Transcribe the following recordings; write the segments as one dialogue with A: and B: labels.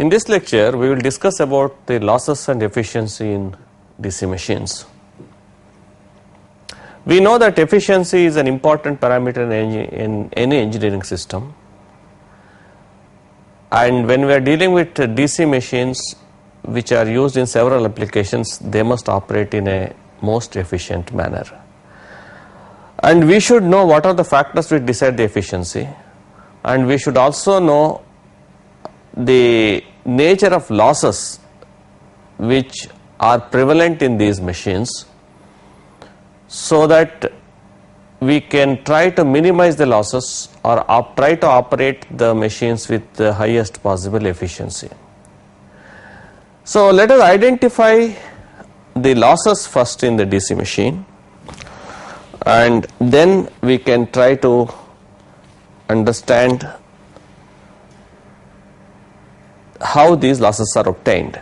A: In this lecture, we will discuss about the losses and efficiency in DC machines. We know that efficiency is an important parameter in any engineering system, and when we are dealing with DC machines which are used in several applications, they must operate in a most efficient manner. And we should know what are the factors which decide the efficiency, and we should also know the nature of losses which are prevalent in these machines, so that we can try to minimize the losses or try to operate the machines with the highest possible efficiency. So let us identify the losses first in the DC machine, and then we can try to understand how these losses are obtained.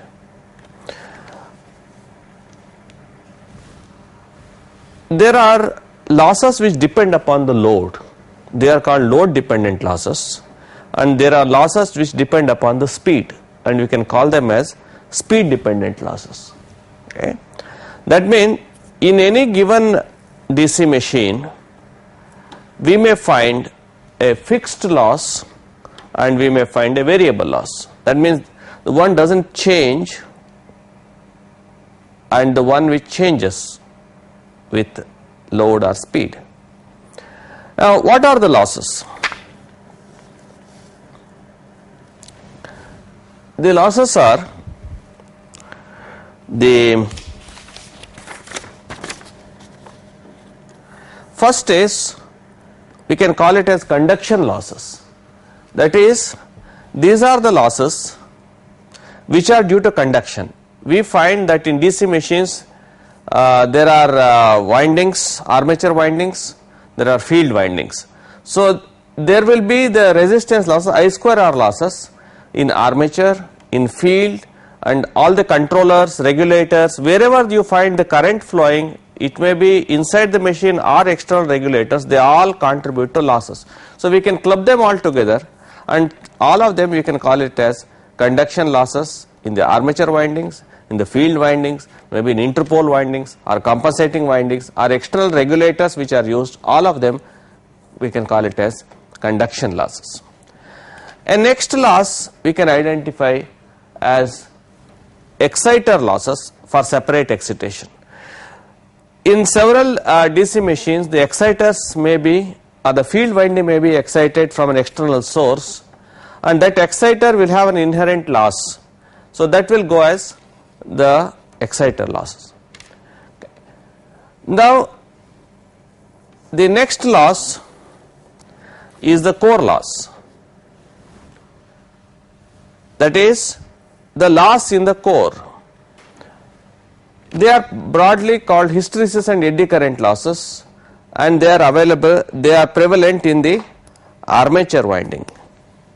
A: There are losses which depend upon the load. They are called load dependent losses, and there are losses which depend upon the speed, and we can call them as speed dependent losses. Okay? That means in any given DC machine we may find a fixed loss and we may find a variable loss. That means the one doesn't change and the one which changes with load or speed. Now, what are the losses? The losses are the first is, we can call it as conduction losses. That is, these are the losses which are due to conduction. We find that in DC machines there are windings, armature windings, there are field windings. So there will be the resistance losses, I square R losses in armature, in field, and all the controllers, regulators, wherever you find the current flowing, it may be inside the machine or external regulators, they all contribute to losses. So we can club them all together, and all of them we can call it as conduction losses in the armature windings, in the field windings, maybe in interpole windings or compensating windings or external regulators which are used, all of them we can call it as conduction losses. A next loss we can identify as exciter losses for separate excitation. In several DC machines, the exciters may be, or the field winding may be excited from an external source, and that exciter will have an inherent loss. So that will go as the exciter losses. Okay. Now the next loss is the core loss. That is the loss in the core. They are broadly called hysteresis and eddy current losses, and they are available, they are prevalent in the armature winding.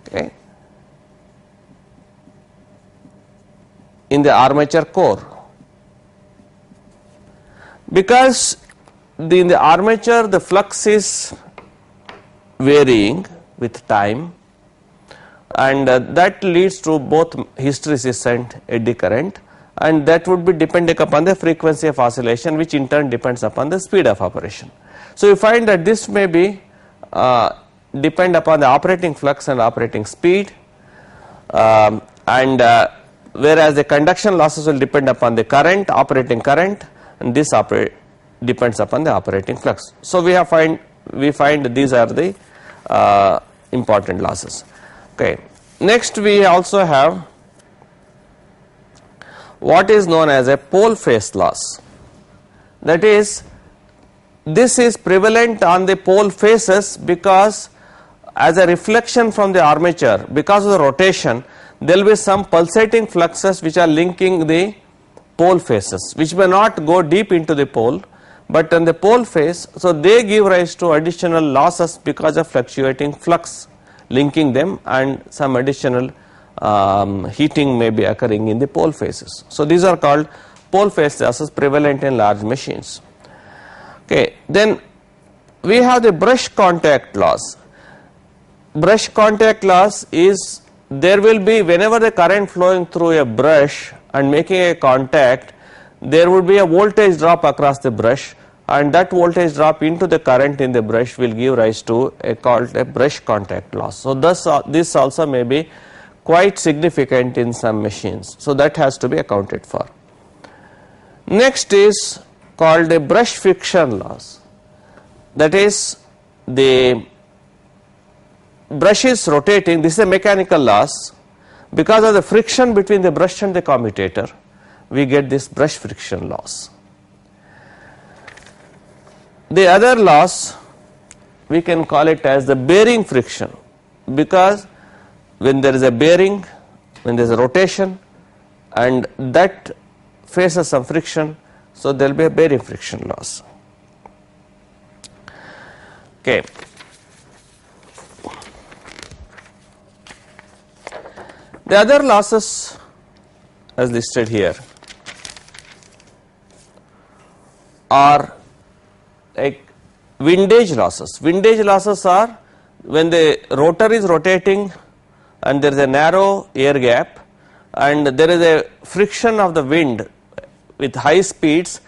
A: Okay. In the armature core, because in the armature the flux is varying with time, and that leads to both hysteresis and eddy current, and that would be depending upon the frequency of oscillation, which in turn depends upon the speed of operation. So you find that this may be depend upon the operating flux and operating speed, whereas the conduction losses will depend upon the current, operating current, and this depends upon the operating flux. So we find these are the important losses. Okay. Next we also have what is known as a pole phase loss. That is, this is prevalent on the pole phases because as a reflection from the armature, because of the rotation, there will be some pulsating fluxes which are linking the pole phases, which may not go deep into the pole, but on the pole phase, so they give rise to additional losses because of fluctuating flux linking them, and some additional heating may be occurring in the pole phases. So these are called pole phase losses prevalent in large machines. Okay, then we have the brush contact loss. Brush contact loss is there will be, whenever the current flowing through a brush and making a contact, there would be a voltage drop across the brush, and that voltage drop into the current in the brush will give rise to a called a brush contact loss. So thus this also may be quite significant in some machines. So that has to be accounted for. Next is called a brush friction loss. That is, the brush is rotating, this is a mechanical loss. Because of the friction between the brush and the commutator, we get this brush friction loss. The other loss, we can call it as the bearing friction, because when there is a bearing, when there is a rotation and that faces some friction, so there will be a bearing friction loss. Okay. The other losses as listed here are like windage losses. Windage losses are when the rotor is rotating and there is a narrow air gap and there is a friction of the wind with high speeds,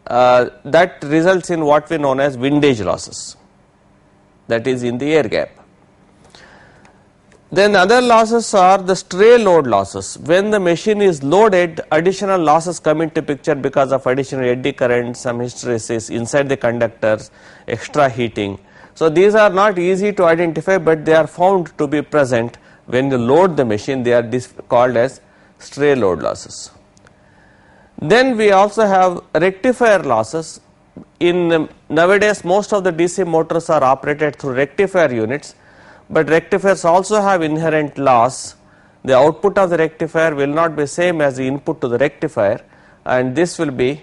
A: that results in what we know as windage losses, that is in the air gap. Then other losses are the stray load losses. When the machine is loaded, additional losses come into picture because of additional eddy current, some hysteresis inside the conductors, extra heating. So these are not easy to identify, but they are found to be present when you load the machine. They are called as stray load losses. Then we also have rectifier losses. In nowadays most of the DC motors are operated through rectifier units, but rectifiers also have inherent loss. The output of the rectifier will not be same as the input to the rectifier, and this will be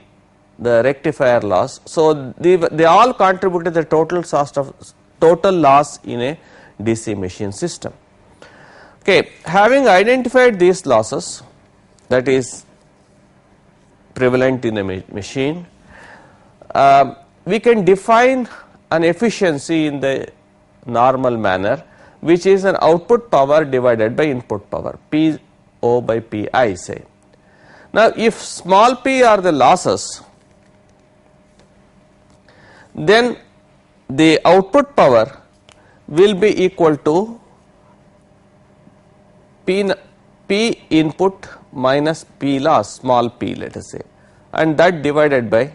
A: the rectifier loss. So they all contribute to the total loss in a DC machine system. Okay, having identified these losses that is prevalent in a machine, we can define an efficiency in the normal manner, which is an output power divided by input power, P(O) by Pi, say. Now if small p are the losses, then the output power will be equal to P input minus P loss, small p let us say, and that divided by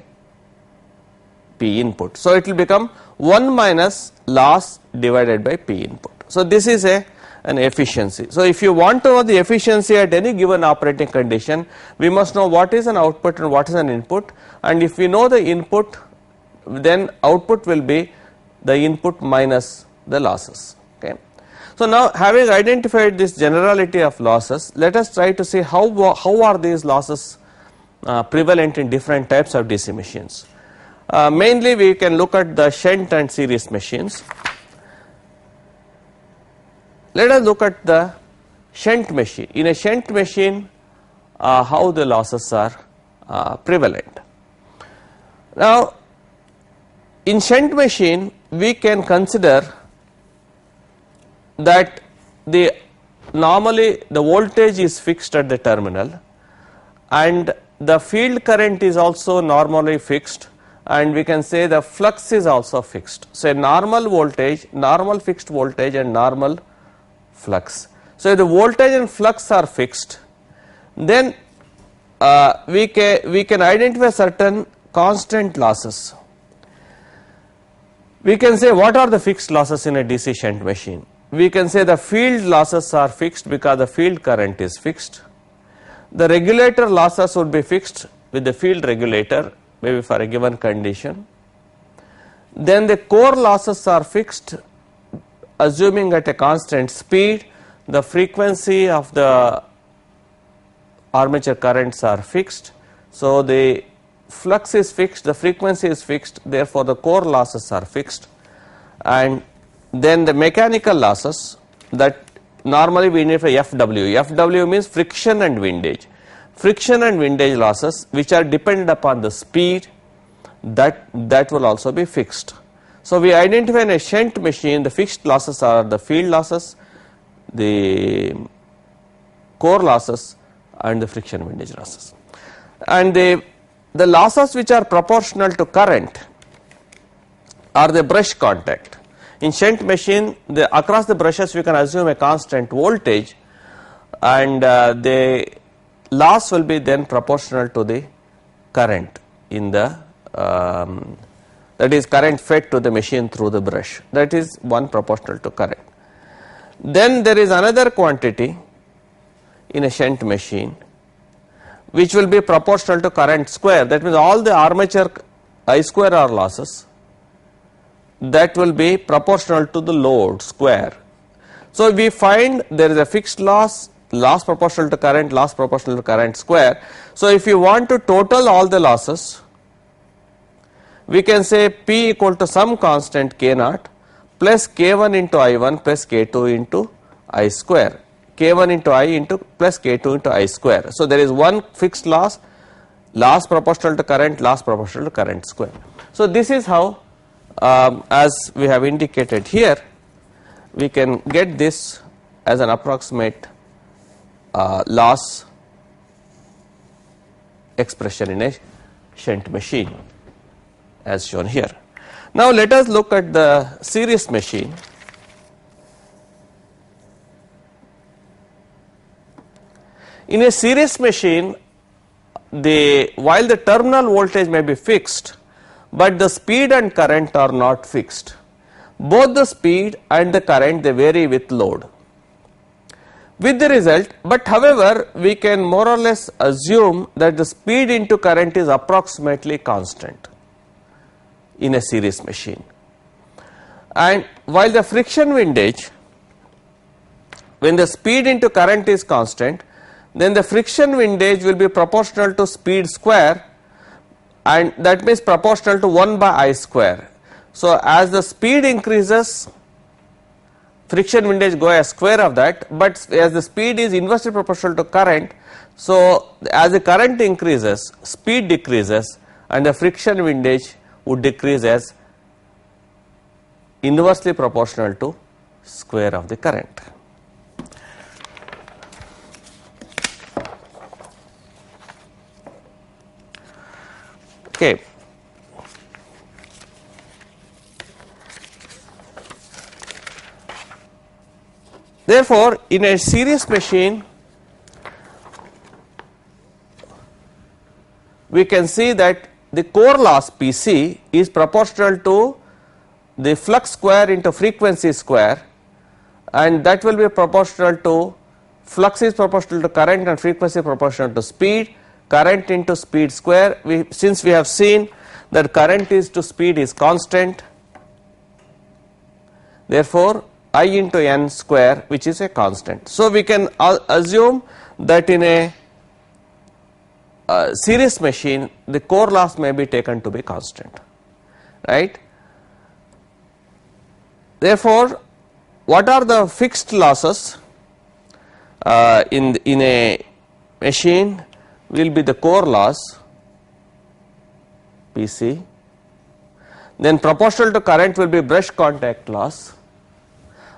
A: P input. So it will become 1 minus loss divided by P input. So this is an efficiency. So if you want to know the efficiency at any given operating condition, we must know what is an output and what is an input, and if we know the input, then output will be the input minus the losses. Okay. So now having identified this generality of losses, let us try to see how are these losses prevalent in different types of DC machines. Mainly we can look at the shunt and series machines. Let us look at the shunt machine. In a shunt machine, how the losses are prevalent. Now in shunt machine we can consider that normally the voltage is fixed at the terminal and the field current is also normally fixed, and we can say the flux is also fixed. So normal voltage, normal fixed voltage and normal flux. So if the voltage and flux are fixed, then we can identify certain constant losses. We can say what are the fixed losses in a DC shunt machine. We can say the field losses are fixed because the field current is fixed. The regulator losses would be fixed with the field regulator, maybe for a given condition. Then the core losses are fixed, assuming at a constant speed. The frequency of the armature currents are fixed. So the flux is fixed, the frequency is fixed, therefore the core losses are fixed. And then the mechanical losses, that normally we need for FW. FW means friction and windage. Friction and windage losses, which are dependent upon the speed, that will also be fixed. So we identify in a shunt machine the fixed losses are the field losses, the core losses and the friction windage losses. And the losses which are proportional to current are the brush contact. In shunt machine, across the brushes we can assume a constant voltage, and the loss will be then proportional to the current in the that is current fed to the machine through the brush, that is one proportional to current. Then there is another quantity in a shunt machine which will be proportional to current square, that means all the armature I square R losses, that will be proportional to the load square. So we find there is a fixed loss, loss proportional to current, loss proportional to current square. So if you want to total all the losses, we can say P equal to some constant K naught plus K1 into I1 plus K2 into I square, K1 into I into plus K2 into I square. So there is one fixed loss, loss proportional to current, loss proportional to current square. So this is how, as we have indicated here, we can get this as an approximate loss expression in a shunt machine as shown here. Now let us look at the series machine. In a series machine, while the terminal voltage may be fixed, but the speed and current are not fixed. Both the speed and the current, they vary with load. With the result, but however, we can more or less assume that the speed into current is approximately constant in a series machine. And while the friction windage, when the speed into current is constant, then the friction windage will be proportional to speed square, and that means proportional to 1 by I square. So as the speed increases, friction windage go as square of that, but as the speed is inversely proportional to current, so as the current increases, speed decreases and the friction windage would decrease as inversely proportional to square of the current. Okay. Therefore, in a series machine, we can see that the core loss Pc is proportional to the flux square into frequency square, and that will be proportional to flux is proportional to current and frequency proportional to speed, current into speed square. Since we have seen that current is to speed is constant, therefore I into n square, which is a constant. So we can assume that in a series machine the core loss may be taken to be constant, right. Therefore, what are the fixed losses in a machine will be the core loss Pc, then proportional to current will be brush contact loss,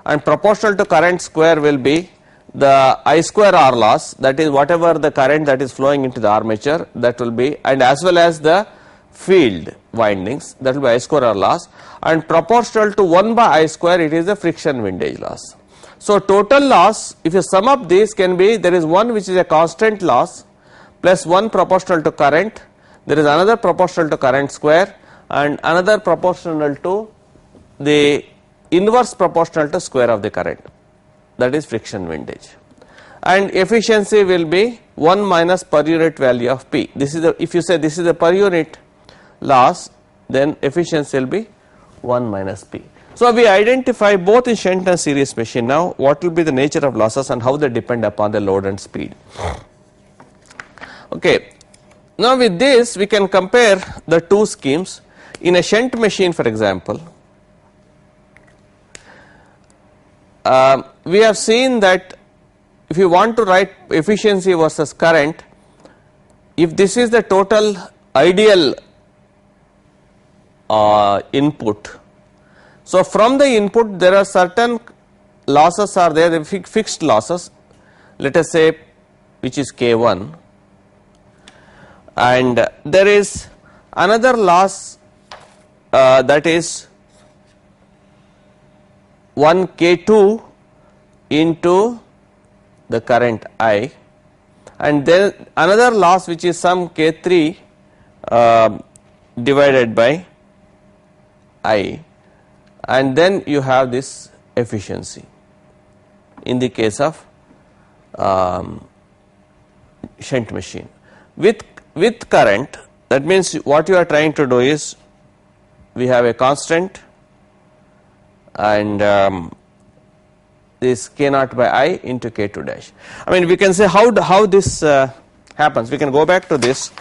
A: and proportional to current square will be the I square R loss, that is whatever the current that is flowing into the armature, that will be, and as well as the field windings, that will be I square R loss, and proportional to 1 by I square, it is the friction windage loss. So total loss, if you sum up these, can be, there is one which is a constant loss plus one proportional to current, there is another proportional to current square, and another proportional to the inverse proportional to square of the current, that is friction windage, and efficiency will be 1 minus per unit value of P. This is the, if you say this is the per unit loss, then efficiency will be 1 minus P. So we identify both in shunt and series machine now what will be the nature of losses and how they depend upon the load and speed. Okay. Now with this we can compare the two schemes. In a shunt machine, for example, we have seen that if you want to write efficiency versus current, if this is the total ideal input, so from the input there are certain losses are there, the fixed losses, let us say which is K1, and there is another loss that is 1 K2 into the current I, and then another loss which is some K3 divided by I, and then you have this efficiency in the case of shunt machine. With current, that means what you are trying to do is we have a constant and this K naught by I into K2 dash. I mean, we can say how this happens. We can go back to this.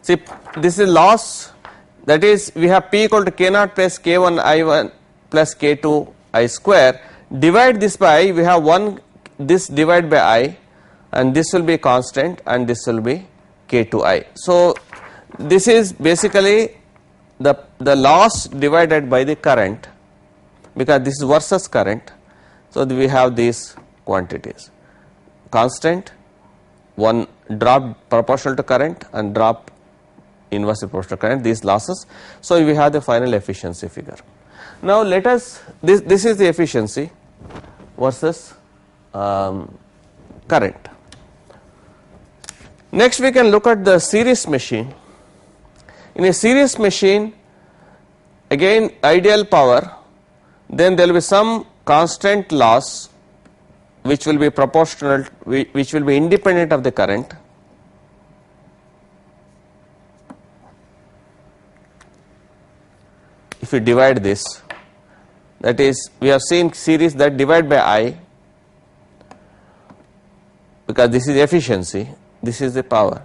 A: See, this is loss, that is we have P equal to K naught plus K1 I1 plus K2 I square. Divide this by I, we have 1 this divide by I, and this will be constant and this will be K2I. So this is basically the loss divided by the current, because this is versus current. So we have these quantities, constant, one drop proportional to current and drop inversely proportional to current, these losses. So we have the final efficiency figure. Now let us, this is the efficiency versus current. Next we can look at the series machine. In a series machine, again ideal power, then there will be some constant loss which will be proportional, which will be independent of the current. If you divide this, that is we have seen series that divide by I, because this is efficiency, this is the power,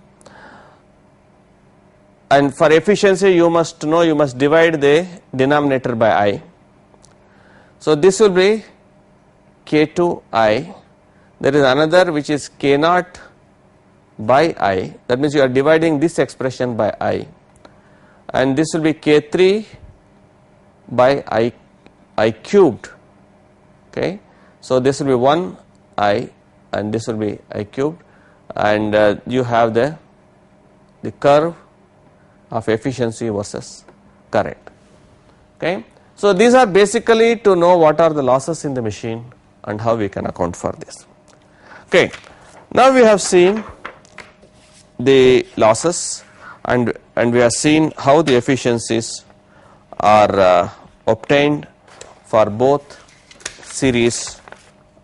A: and for efficiency you must know, you must divide the denominator by I. So this will be K2I. There is another which is K naught by I, that means you are dividing this expression by I, and this will be K3 by I cubed. Okay, so this will be 1 I and this will be I cubed, and you have the curve of efficiency versus current. Okay, so these are basically to know what are the losses in the machine and how we can account for this. Okay, now we have seen the losses and we have seen how the efficiencies are obtained for both series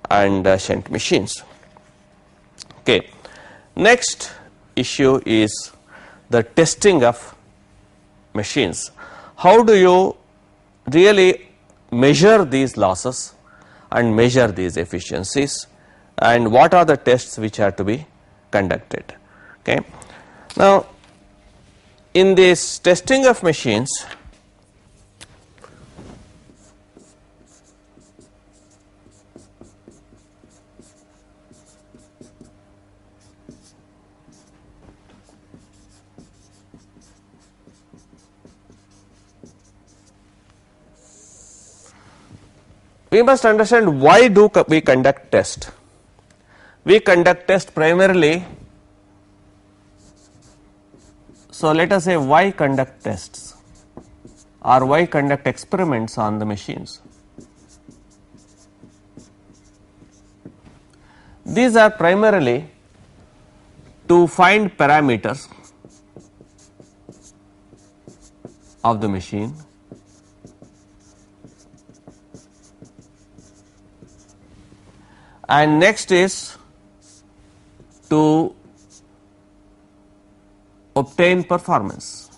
A: and shunt machines. Okay, next issue is the testing of machines. How do you really measure these losses and measure these efficiencies, and what are the tests which are to be conducted? Okay, now in this testing of machines, we must understand why do we conduct test. We conduct test primarily, so let us say why conduct tests or why conduct experiments on the machines. These are primarily to find parameters of the machine, and next is to obtain performance.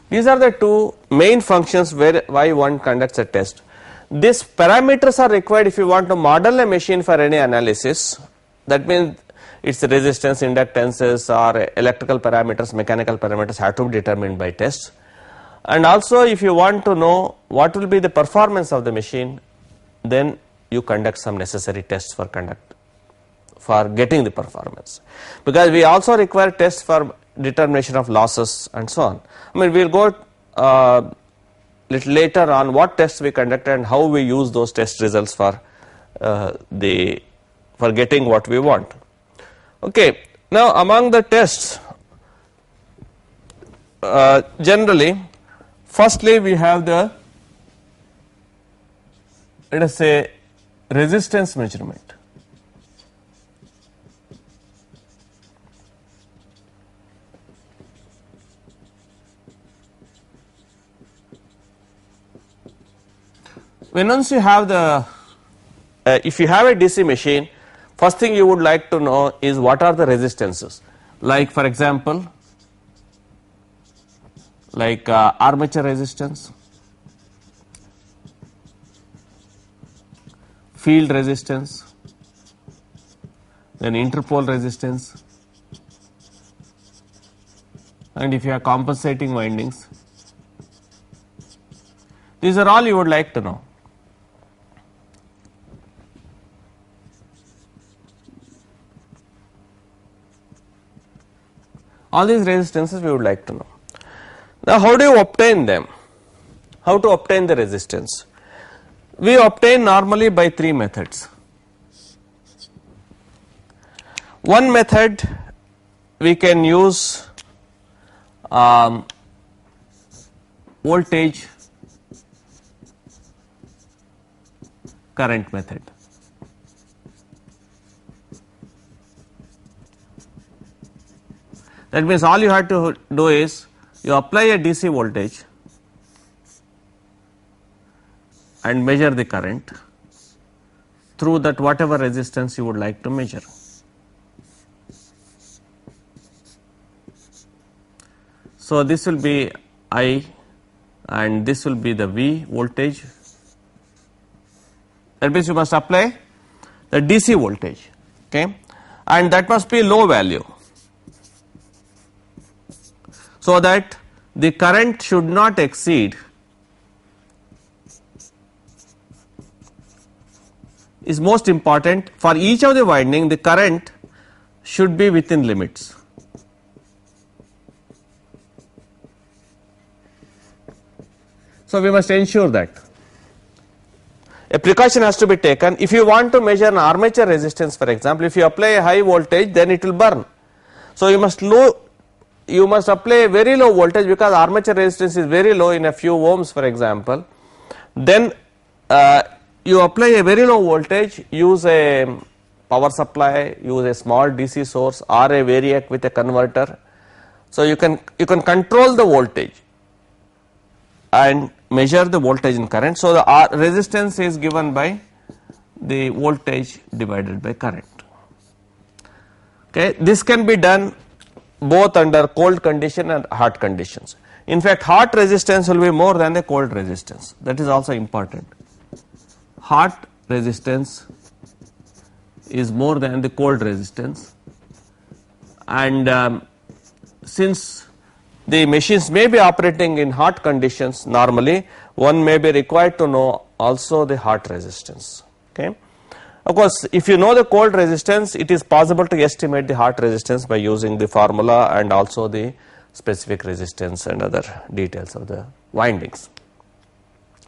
A: These are the two main functions why one conducts a test. These parameters are required if you want to model a machine for any analysis. That means its resistance, inductances, or electrical parameters, mechanical parameters have to be determined by tests. And also if you want to know what will be the performance of the machine, then you conduct some necessary tests for getting the performance, because we also require tests for determination of losses and so on. I mean, we will go little later on what tests we conducted and how we use those test results for for getting what we want. Okay, now among the tests, generally, firstly we have the, let us say, resistance measurement. When once you have the, if you have a DC machine, first thing you would like to know is what are the resistances. Like for example, like armature resistance, field resistance, then interpole resistance, and if you have compensating windings. These are all you would like to know. All these resistances we would like to know. Now, how do you obtain them? How to obtain the resistance? We obtain normally by three methods. One method, we can use voltage current method. That means all you have to do is you apply a DC voltage and measure the current through that whatever resistance you would like to measure. So this will be I and this will be the V voltage. That means you must apply the DC voltage, okay, and that must be low value, so that the current should not exceed, is most important. For each of the winding, the current should be within limits. So we must ensure that. A precaution has to be taken. If you want to measure an armature resistance, for example, if you apply a high voltage, then it will burn. So you must apply a very low voltage, because armature resistance is very low, in a few ohms for example. Then you apply a very low voltage, use a power supply, use a small DC source or a variac with a converter. So you can control the voltage and measure the voltage and current. So the resistance is given by the voltage divided by current. Okay, this can be done both under cold condition and hot conditions. In fact, hot resistance will be more than the cold resistance. That is also important. Hot resistance is more than the cold resistance, and since the machines may be operating in hot conditions, normally one may be required to know also the hot resistance. Okay. Of course, if you know the cold resistance, it is possible to estimate the hot resistance by using the formula and also the specific resistance and other details of the windings.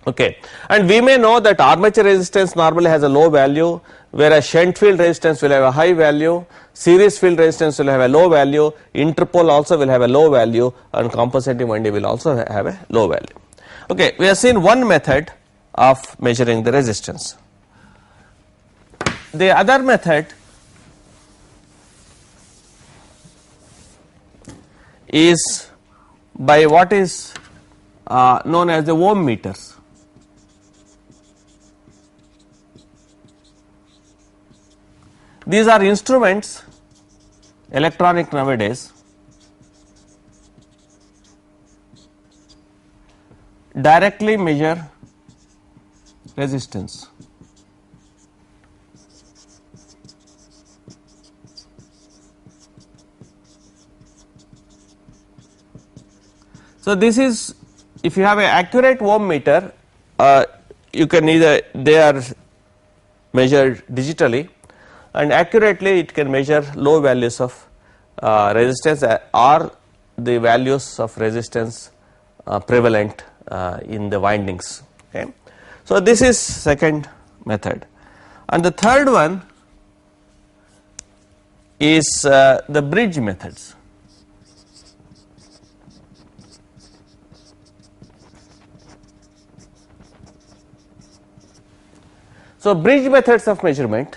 A: Okay. And we may know that armature resistance normally has a low value, whereas shunt field resistance will have a high value, series field resistance will have a low value, interpole also will have a low value, and compensating winding will also have a low value. Okay, we have seen one method of measuring the resistance. The other method is by what is known as the ohm meters. These are instruments, electronic nowadays, directly measure resistance. So this is, if you have an accurate ohm meter, you can they are measured digitally, and accurately it can measure low values of resistance or the values of resistance prevalent in the windings. Okay. So, this is second method, and the third one is the bridge methods. So, bridge methods of measurement,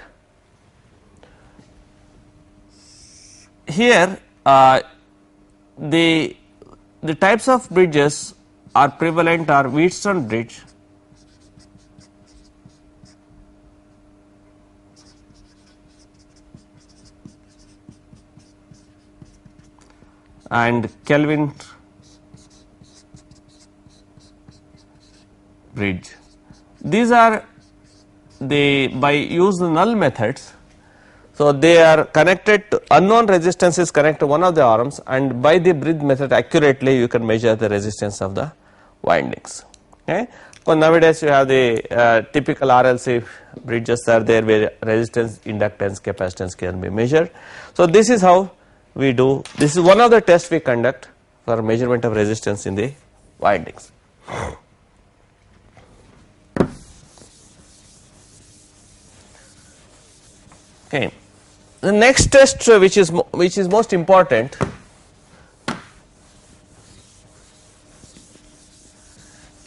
A: here the types of bridges are prevalent are Wheatstone bridge, and Kelvin bridge. These are by use the null methods. So, they are connected to unknown resistance is connected to one of the arms, and by the bridge method accurately you can measure the resistance of the windings. Okay. So, nowadays you have the typical RLC bridges are there where resistance, inductance, capacitance can be measured. So, this is how we do, this is one of the tests we conduct for measurement of resistance in the windings. Okay. The next test which is most important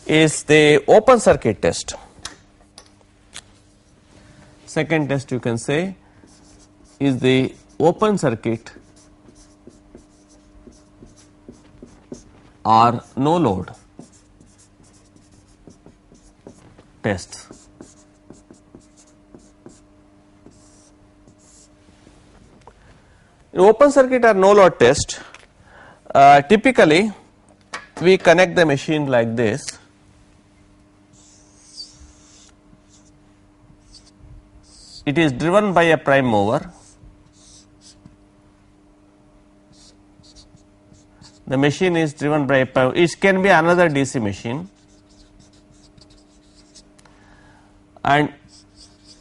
A: is the open circuit test. Second test you can say is the open circuit or no load test. In open circuit or no load test, typically we connect the machine like this. It is driven by a prime mover. The machine is driven by a prime, it can be another DC machine, and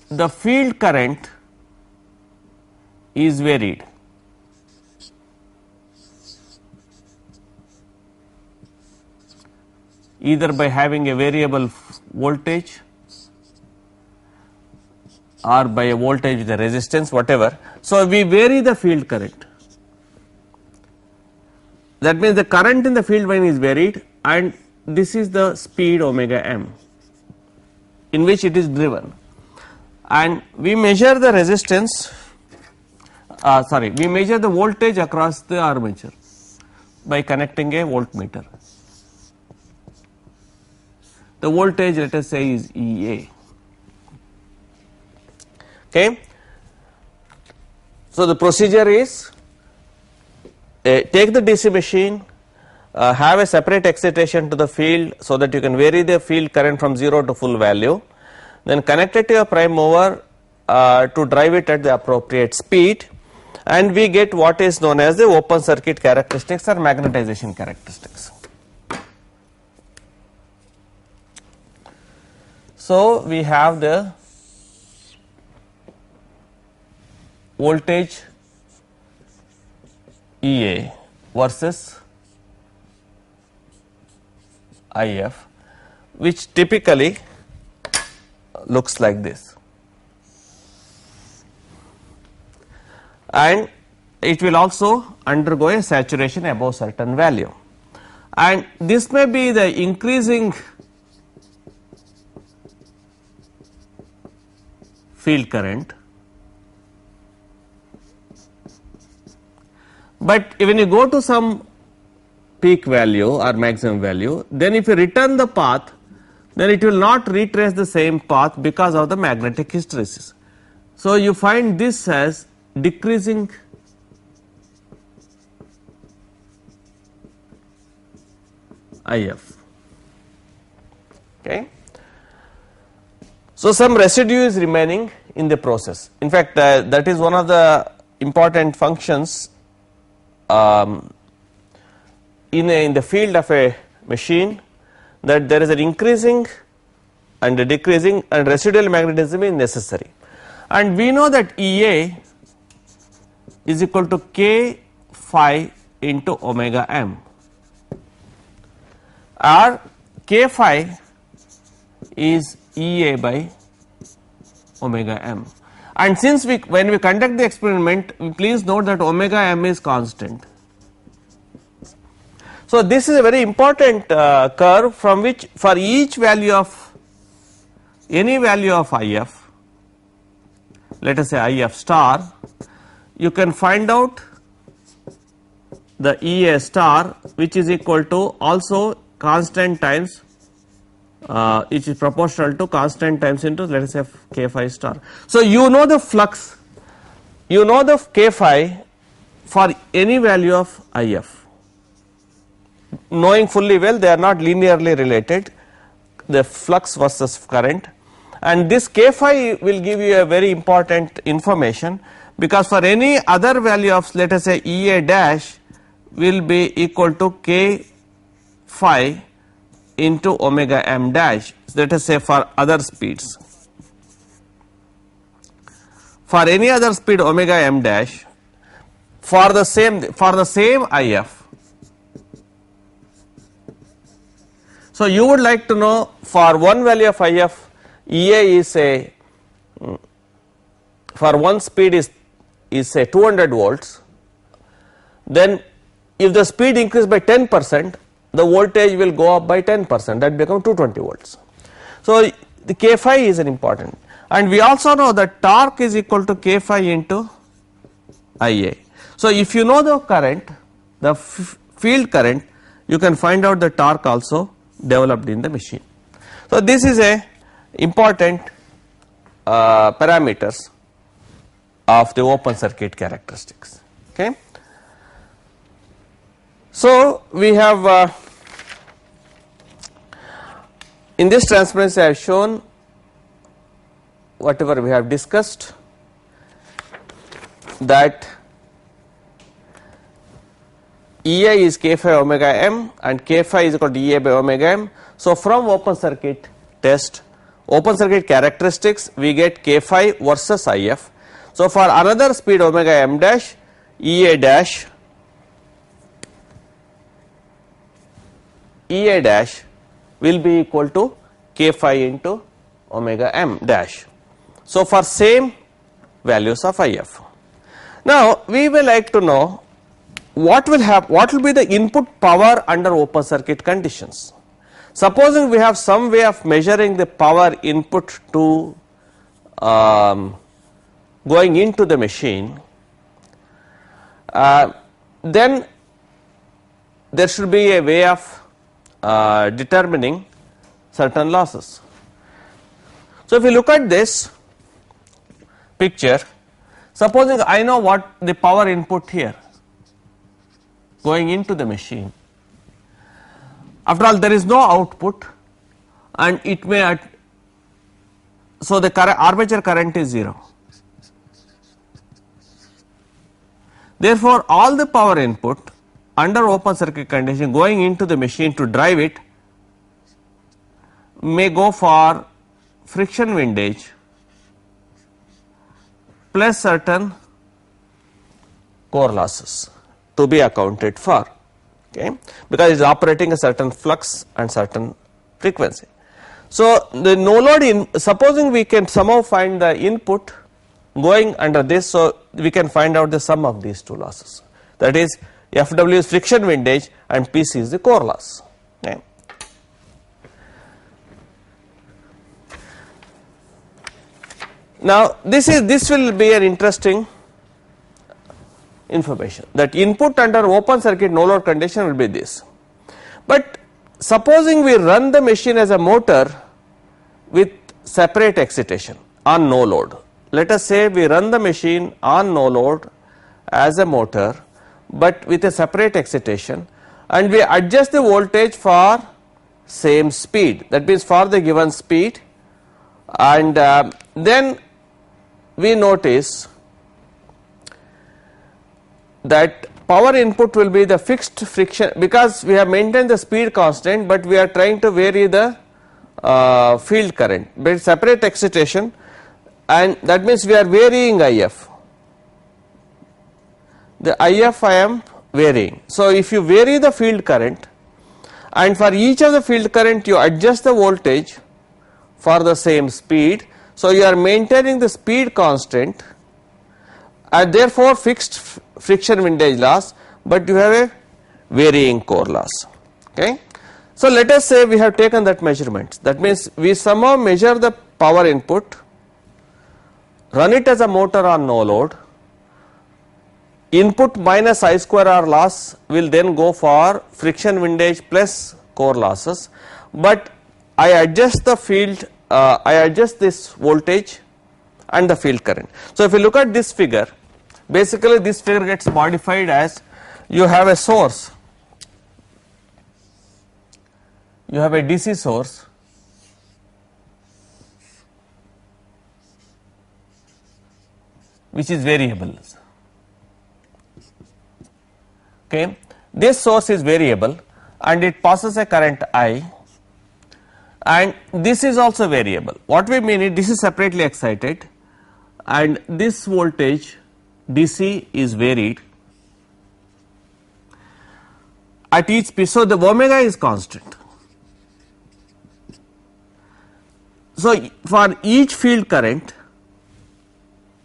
A: the field current is varied. Either by having a variable voltage or by a voltage with a resistance, whatever. So, we vary the field current. That means the current in the field line is varied, and this is the speed omega m in which it is driven, and we measure the resistance, we measure the voltage across the armature by connecting a voltmeter. The voltage, let us say, is EA. Okay. So, the procedure is take the DC machine, have a separate excitation to the field so that you can vary the field current from 0 to full value, then connect it to a prime mover to drive it at the appropriate speed, and we get what is known as the open circuit characteristics or magnetization characteristics. So, we have the voltage EA versus IF, which typically looks like this, and it will also undergo a saturation above certain value, and this may be the increasing field current, but when you go to some peak value or maximum value, then if you return the path, then it will not retrace the same path because of the magnetic hysteresis. So, you find this as decreasing IF. Okay. So, some residue is remaining in the process. In fact, that is one of the important functions in the field of a machine, that there is an increasing and a decreasing, and residual magnetism is necessary. And we know that EA is equal to K phi into omega m. or K phi is Ea by omega m. And since when we conduct the experiment, please note that omega m is constant. So, this is a very important curve from which for each value of any value of if, let us say if star, you can find out the Ea star, which is equal to also constant times which is proportional to constant times into, let us say, K phi star. So, you know the flux, you know the K phi for any value of if. Knowing fully well they are not linearly related, the flux versus current, and this K phi will give you a very important information, because for any other value of, let us say, Ea dash will be equal to K phi into omega m dash, let us say for other speeds. For any other speed omega m dash for the same if. So, you would like to know for one value of if, Ea is a for one speed is say 200 volts, then if the speed increase by 10%, the voltage will go up by 10%, that become 220 volts. So, the K phi is an important, and we also know that torque is equal to K phi into Ia. So, if you know the current, the field current, you can find out the torque also developed in the machine. So, this is a important parameters of the open circuit characteristics. Okay. So, we have in this transparency I have shown whatever we have discussed, that Ea is K phi omega m and K phi is equal to Ea by omega m. So, from open circuit test, open circuit characteristics, we get K phi versus if. So, for another speed omega m dash, Ea dash will be equal to K phi into omega m dash. So, for same values of if. Now, we will like to know what will be the input power under open circuit conditions. Supposing we have some way of measuring the power input to going into the machine, then there should be a way of determining certain losses. So, if you look at this picture, supposing I know what the power input here going into the machine, after all there is no output and it may so the armature current is 0. Therefore, all the power input under open circuit condition going into the machine to drive it may go for friction windage plus certain core losses to be accounted for, okay, because it is operating a certain flux and certain frequency. So, the no load supposing we can somehow find the input going under this, so we can find out the sum of these two losses, that is Fw is friction windage and Pc is the core loss. Okay. Now, this will be an interesting information, that input under open circuit no load condition will be this. But supposing we run the machine as a motor with separate excitation on no load, let us say we run the machine on no load as a motor but with a separate excitation, and we adjust the voltage for same speed, that means for the given speed, and then we notice that power input will be the fixed friction, because we have maintained the speed constant, but we are trying to vary the field current with separate excitation, and that means we are varying if. The if I am varying. So, if you vary the field current and for each of the field current you adjust the voltage for the same speed. So, you are maintaining the speed constant and therefore fixed friction windage loss, but you have a varying core loss. Okay. So, let us say we have taken that measurement, that means we somehow measure the power input, run it as a motor on no load, input minus I square R loss will then go for friction windage plus core losses, but I adjust the field, I adjust this voltage and the field current. So, if you look at this figure, basically this figure gets modified as you have a source, you have a DC source which is variable. Okay. This source is variable and it passes a current I, and this is also variable. What we mean is this is separately excited and this voltage DC is varied at each piece. So, the omega is constant. So, for each field current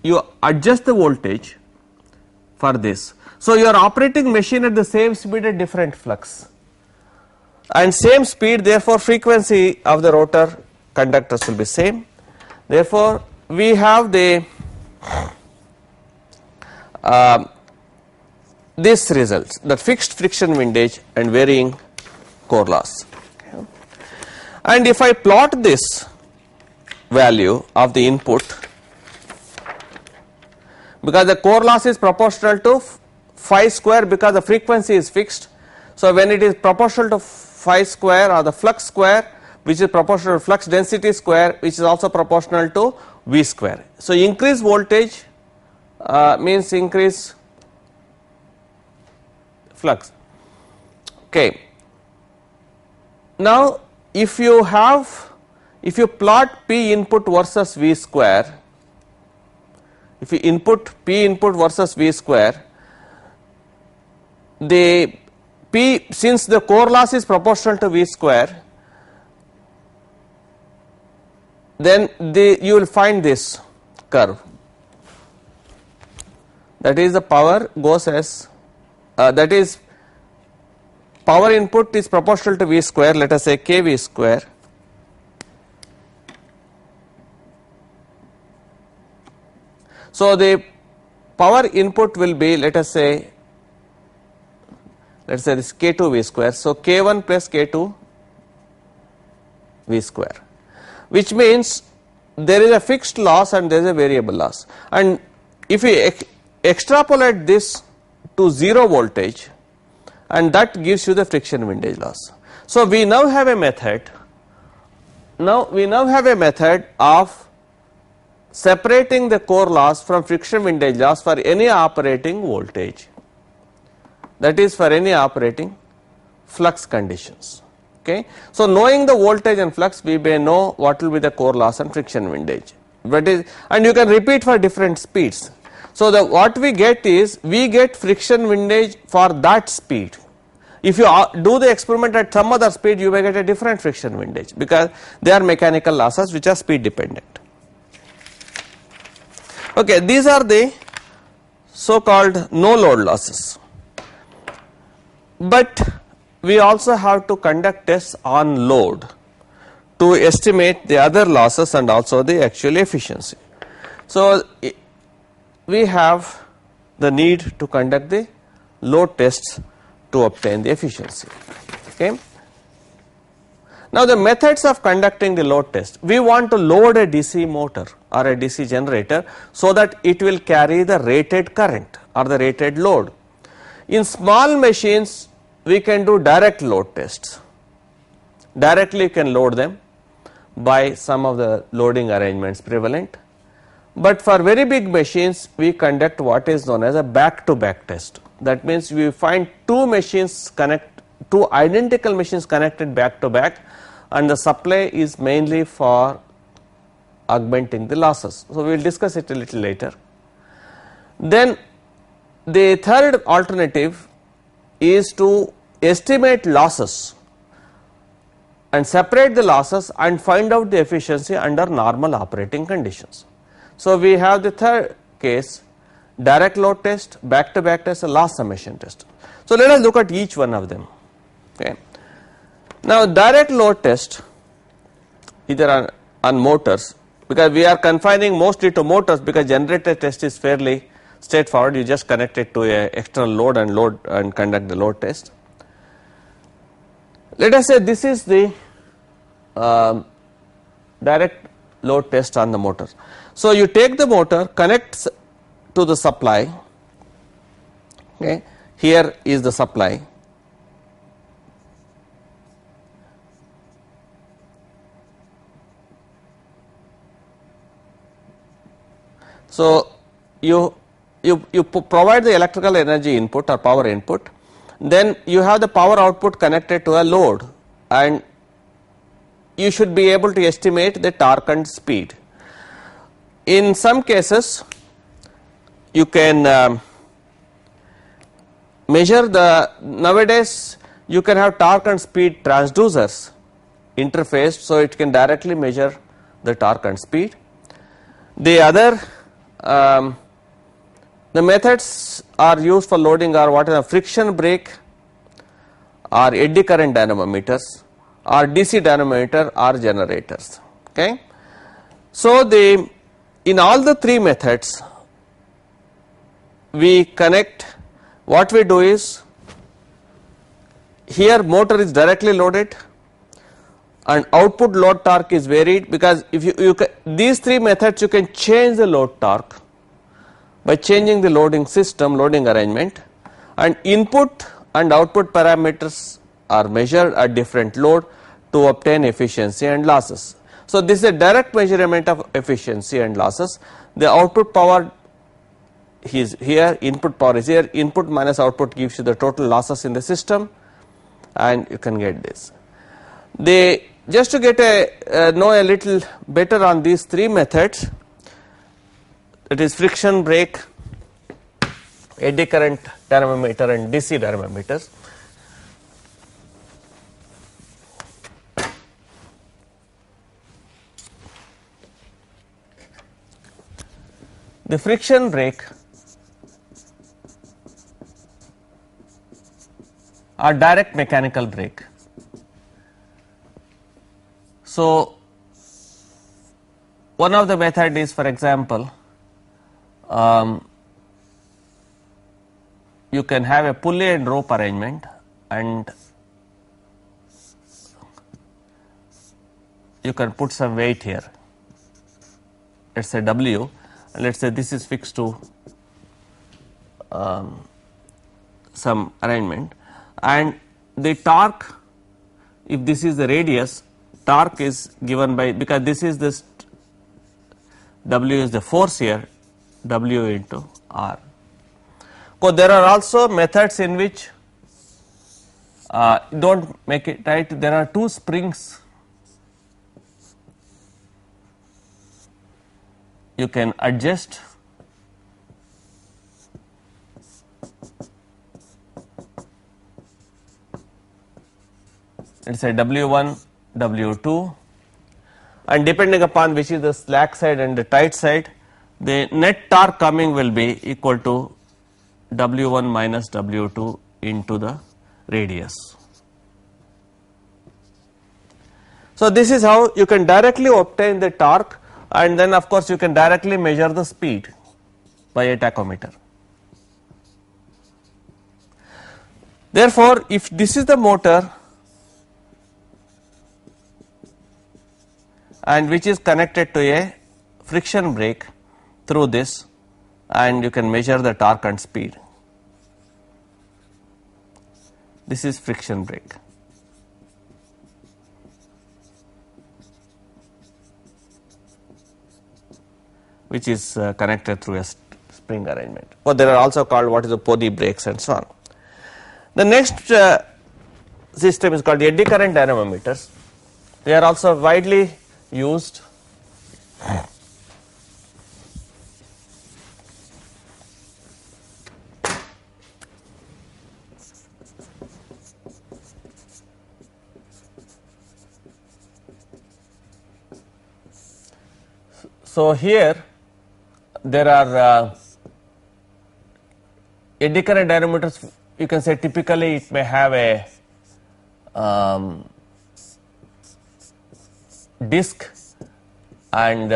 A: you adjust the voltage for this. So, you are operating machine at the same speed at different flux and same speed, therefore, frequency of the rotor conductors will be same. Therefore, we have the this results, the fixed friction windage and varying core loss. And if I plot this value of the input, because the core loss is proportional to phi square because the frequency is fixed. So, when it is proportional to phi square or the flux square, which is proportional to flux density square, which is also proportional to V square. So, increase voltage means increase flux. Okay. Now, if you plot P input versus V square, if you input P input versus V square, the P, since the core loss is proportional to V square, then you will find this curve, that is the power goes as that is power input is proportional to V square, let us say kV square, so the power input will be, let us say this K2 V square. So, K1 plus K2 V square, which means there is a fixed loss and there is a variable loss, and if we extrapolate this to 0 voltage, and that gives you the friction windage loss. So, we now have a method, of separating the core loss from friction windage loss for any operating voltage, that is for any operating flux conditions. Okay. So, knowing the voltage and flux, we may know what will be the core loss and friction windage, and you can repeat for different speeds. So, what we get is we get friction windage for that speed. If you do the experiment at some other speed, you may get a different friction windage because they are mechanical losses which are speed dependent. Okay, these are the so called no load losses, but we also have to conduct tests on load to estimate the other losses and also the actual efficiency. So, we have the need to conduct the load tests to obtain the efficiency. Okay. Now, the methods of conducting the load test, we want to load a DC motor or a DC generator so that it will carry the rated current or the rated load. In small machines, we can do direct load tests. Directly you can load them by some of the loading arrangements prevalent, but for very big machines we conduct what is known as a back-to-back test. That means we find two identical machines connected back to back, and the supply is mainly for augmenting the losses. So, we will discuss it a little later. Then the third alternative is to estimate losses and separate the losses and find out the efficiency under normal operating conditions. So, we have the third case, direct load test, back to back test, and loss summation test. So, let us look at each one of them. Okay. Now, direct load test either on motors, because we are confining mostly to motors, because generator test is fairly straightforward, you just connect it to a external load and conduct the load test. Let us say this is the direct load test on the motor. So, you take the motor, connect to the supply, okay. Here is the supply, so you provide the electrical energy input or power input, then you have the power output connected to a load, and you should be able to estimate the torque and speed. In some cases, you can measure nowadays you can have torque and speed transducers interfaced, so it can directly measure the torque and speed. The other the methods are used for loading are what is a friction brake, or eddy current dynamometers, or DC dynamometer, or generators. Okay. So, in all the three methods we connect, what we do is, here motor is directly loaded and output load torque is varied, because if these three methods you can change the load torque by changing the loading system, loading arrangement, and input and output parameters are measured at different load to obtain efficiency and losses. So, this is a direct measurement of efficiency and losses. The output power is here, input power is here, input minus output gives you the total losses in the system, and you can get this. Just to get know a little better on these three methods, it is friction brake, eddy current dynamometer, and DC dynamometers. The friction brake or direct mechanical brake. So, one of the method is, for example, you can have a pulley and rope arrangement, and you can put some weight here, let us say W, and let us say this is fixed to some arrangement, and the torque, if this is the radius, torque is given by, because this is this W is the force here, W into R. So, there are also methods in which do not make it right, there are two springs you can adjust. Let us say W1, W2, and depending upon which is the slack side and the tight side, the net torque coming will be equal to W1 minus W2 into the radius. So, this is how you can directly obtain the torque, and then of course you can directly measure the speed by a tachometer. Therefore, if this is the motor and which is connected to a friction brake through this, and you can measure the torque and speed. This is friction brake. Which is connected through a spring arrangement. Or there are also called what is the pony brakes and so on. The next system is called the eddy current dynamometers. They are also widely used. So, here there are eddy current dynamometers, you can say typically it may have a disc, and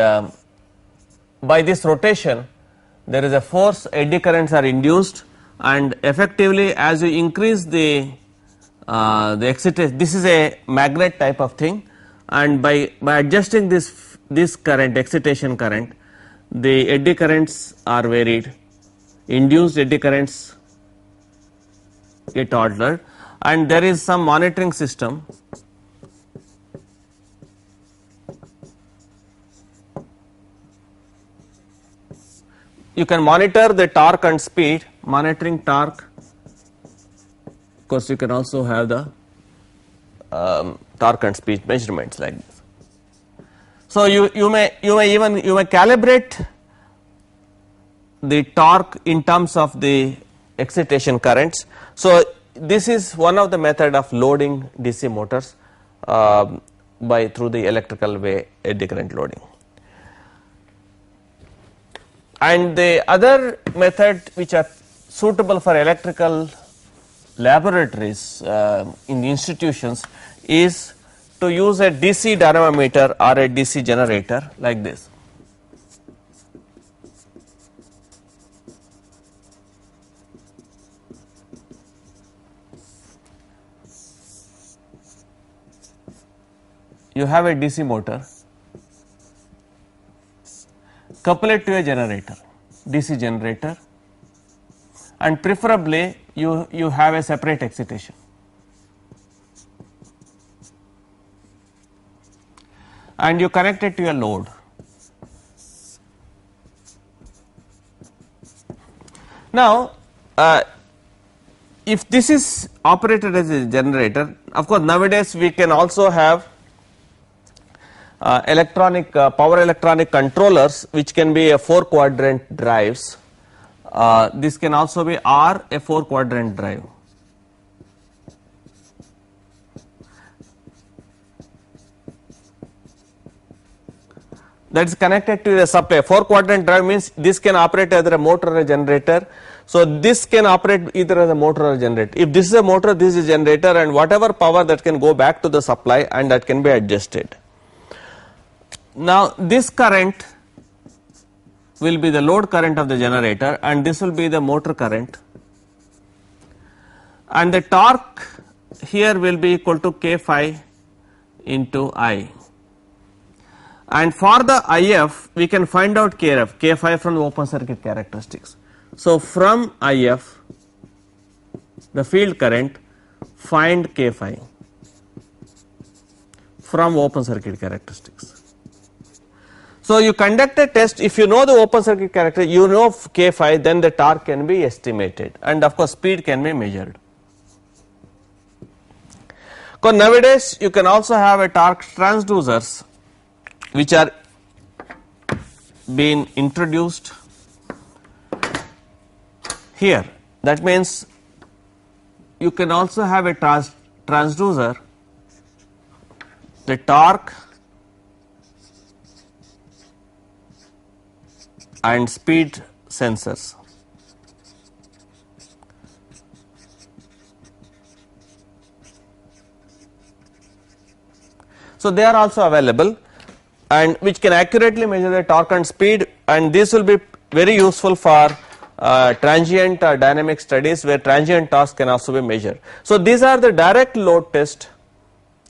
A: by this rotation there is a force, eddy currents are induced, and effectively as you increase the excitation, this is a magnet type of thing, and by adjusting this current, excitation current, the eddy currents are varied, induced eddy currents get altered, and there is some monitoring system you can monitor the torque and speed, monitoring torque. Of course, you can also have the torque and speed measurements like this. So, you may calibrate the torque in terms of the excitation currents. So, this is one of the method of loading DC motors through the electrical way, eddy current loading. And the other method which are suitable for electrical laboratories in the institutions is to use a DC dynamometer or a DC generator like this. You have a DC motor, couple it to a generator, DC generator, and preferably you have a separate excitation. And you connect it to a load. Now, if this is operated as a generator, of course, nowadays we can also have power electronic controllers, which can be a 4-quadrant drives. This can also be a 4-quadrant drive. That is connected to the supply. 4-quadrant drive means this can operate either a motor or a generator. So, this can operate either as a motor or a generator. If this is a motor, this is a generator, and whatever power that can go back to the supply, and that can be adjusted. Now, this current will be the load current of the generator, and this will be the motor current, and the torque here will be equal to K phi into I. And for the IF, we can find out KF, K phi from the open circuit characteristics. So, from IF, the field current, find K phi from open circuit characteristics. So, you conduct a test, if you know the open circuit characteristic, you know K phi, then the torque can be estimated, and of course, speed can be measured. Because nowadays, you can also have a torque transducers which are being introduced here. That means you can also have a transducer, the torque and speed sensors. So, they are also available, and which can accurately measure the torque and speed, and this will be very useful for transient dynamic studies where transient torques can also be measured. So, these are the direct load tests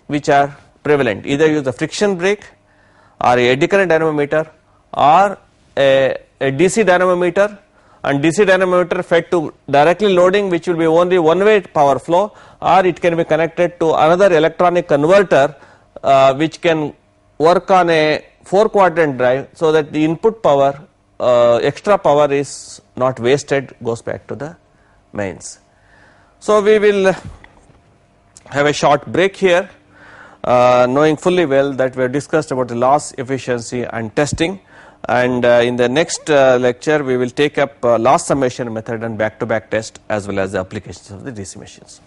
A: which are prevalent, either use the friction brake or a eddy current dynamometer or a DC dynamometer, and DC dynamometer fed to directly loading, which will be only one way power flow, or it can be connected to another electronic converter which can work on a 4-quadrant drive, so that the input power, extra power is not wasted, goes back to the mains. So, we will have a short break here, knowing fully well that we have discussed about the loss, efficiency and testing, and in the next lecture we will take up loss summation method and back-to-back test, as well as the applications of the DC machines.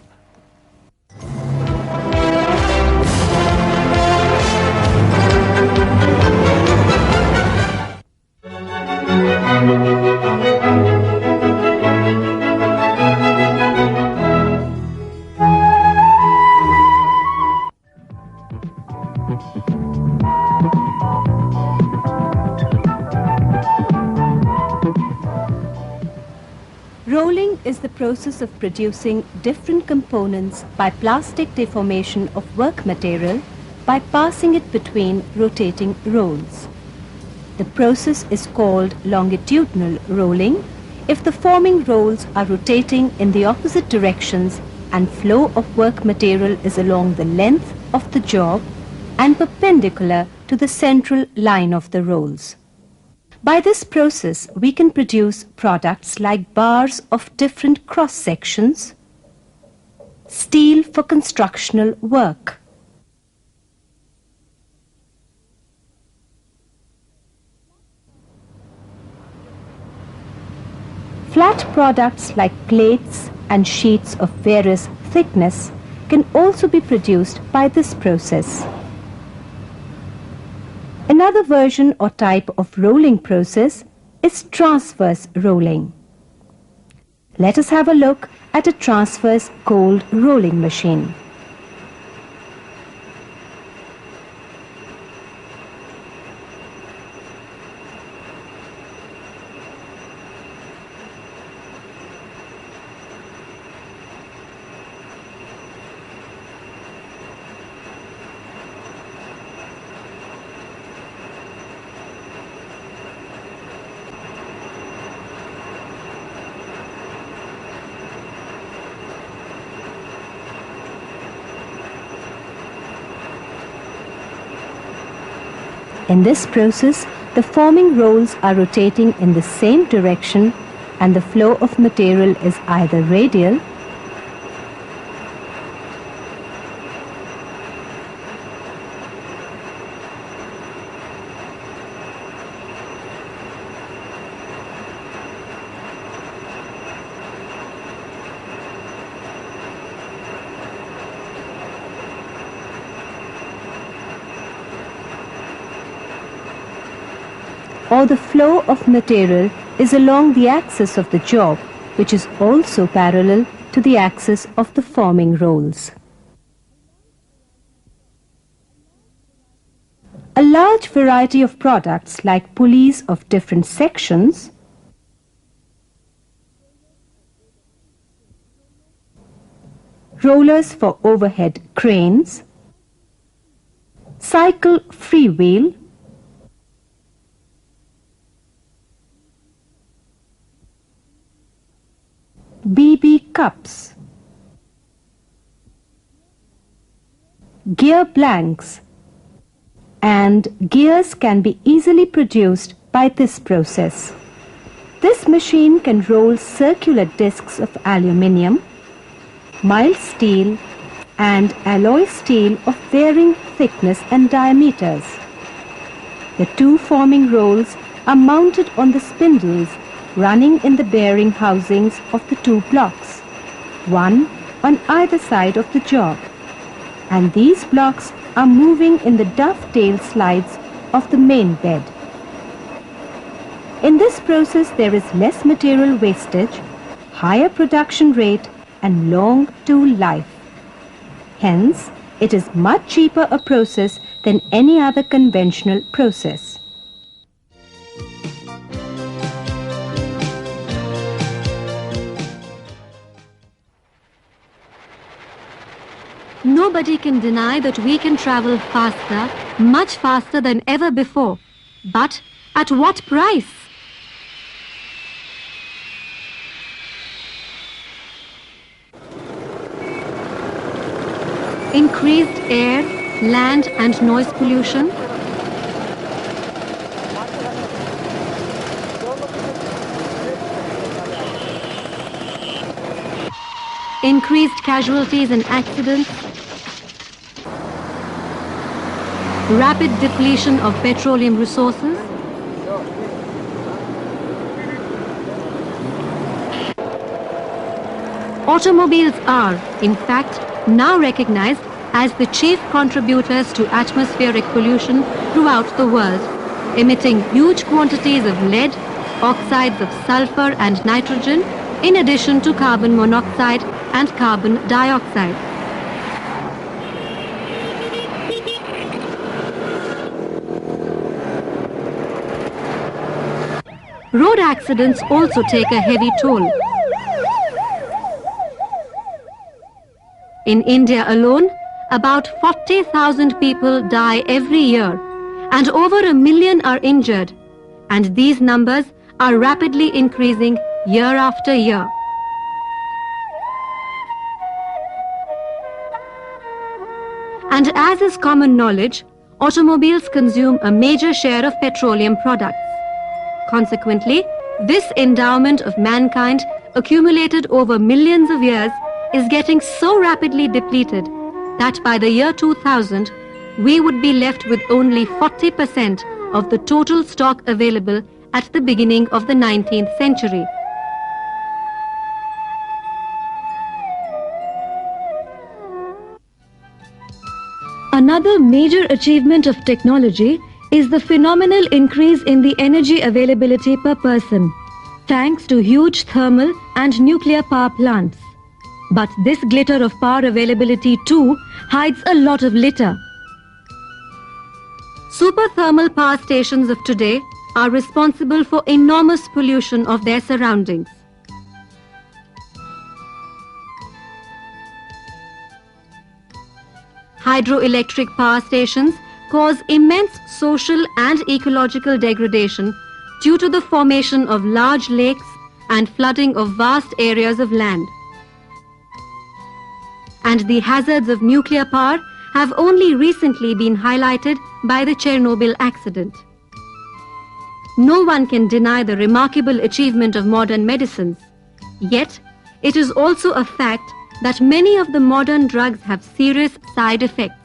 B: is the process of producing different components by plastic deformation of work material by passing it between rotating rolls. The process is called longitudinal rolling if the forming rolls are rotating in the opposite directions and flow of work material is along the length of the job and perpendicular to the central line of the rolls. By this process, we can produce products like bars of different cross sections, steel for constructional work, flat products like plates and sheets of various thickness can also be produced by this process. Another version or type of rolling process is transverse rolling. Let us have a look at a transverse cold rolling machine. In this process, the forming rolls are rotating in the same direction and the flow of material is either radial or the flow of material is along the axis of the job, which is also parallel to the axis of the forming rolls. A large variety of products like pulleys of different sections, rollers for overhead cranes, cycle freewheel, BB cups, gear blanks, and gears can be easily produced by this process. This machine can roll circular discs of aluminium, mild steel, and alloy steel of varying thickness and diameters. The two forming rolls are mounted on the spindles running in the bearing housings of the two blocks, one on either side of the job, and these blocks are moving in the dovetail slides of the main bed. In this process there is less material wastage, higher production rate and long tool life. Hence, it is much cheaper a process than any other conventional process.
C: Nobody can deny that we can travel faster, much faster than ever before. But at what price? Increased air, land and noise pollution, increased casualties and accidents, rapid depletion of petroleum resources, automobiles are, in fact, now recognized as the chief contributors to atmospheric pollution throughout the world, emitting huge quantities of lead, oxides of sulfur and nitrogen, in addition to carbon monoxide and carbon dioxide. Road accidents also take a heavy toll. In India alone, about 40,000 people die every year and over 1 million are injured, and these numbers are rapidly increasing year after year. And as is common knowledge, automobiles consume a major share of petroleum products. Consequently, this endowment of mankind accumulated over millions of years is getting so rapidly depleted that by the year 2000, we would be left with only 40% of the total stock available at the beginning of the 19th century.
B: Another major achievement of technology is the phenomenal increase in the energy availability per person, thanks to huge thermal and nuclear power plants. But this glitter of power availability too hides a lot of litter.
C: Superthermal power stations of today are responsible for enormous pollution of their surroundings. Hydroelectric power stations cause immense social and ecological degradation due to the formation of large lakes and flooding of vast areas of land. And the hazards of nuclear power have only recently been highlighted by the Chernobyl accident. No one can deny the remarkable achievement of modern medicines. Yet, it is also a fact that many of the modern drugs have serious side effects.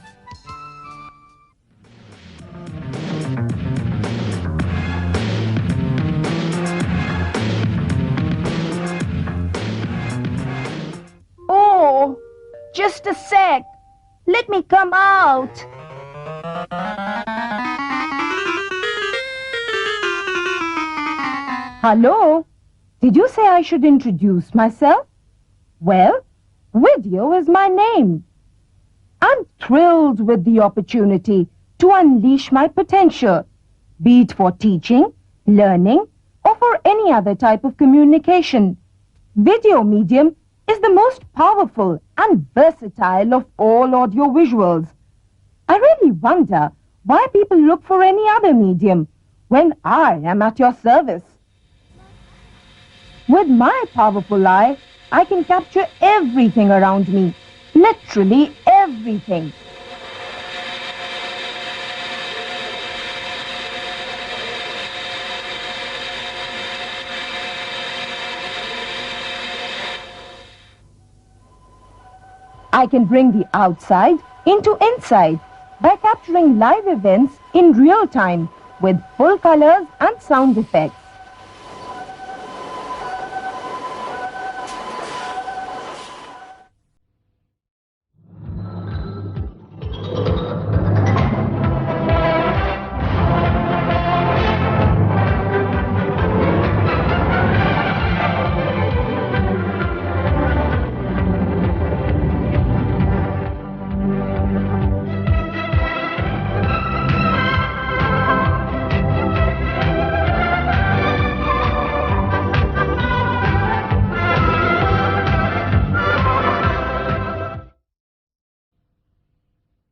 D: Oh, just a sec. Let me come out. Hello? Did you say I should introduce myself? Well, Video is my name. I'm thrilled with the opportunity to unleash my potential, be it for teaching, learning, or for any other type of communication. Video medium is the most powerful and versatile of all audiovisuals. I really wonder why people look for any other medium when I am at your service. With my powerful eye, I can capture everything around me, literally everything. I can bring the outside into inside by capturing live events in real time with full colors and sound effects.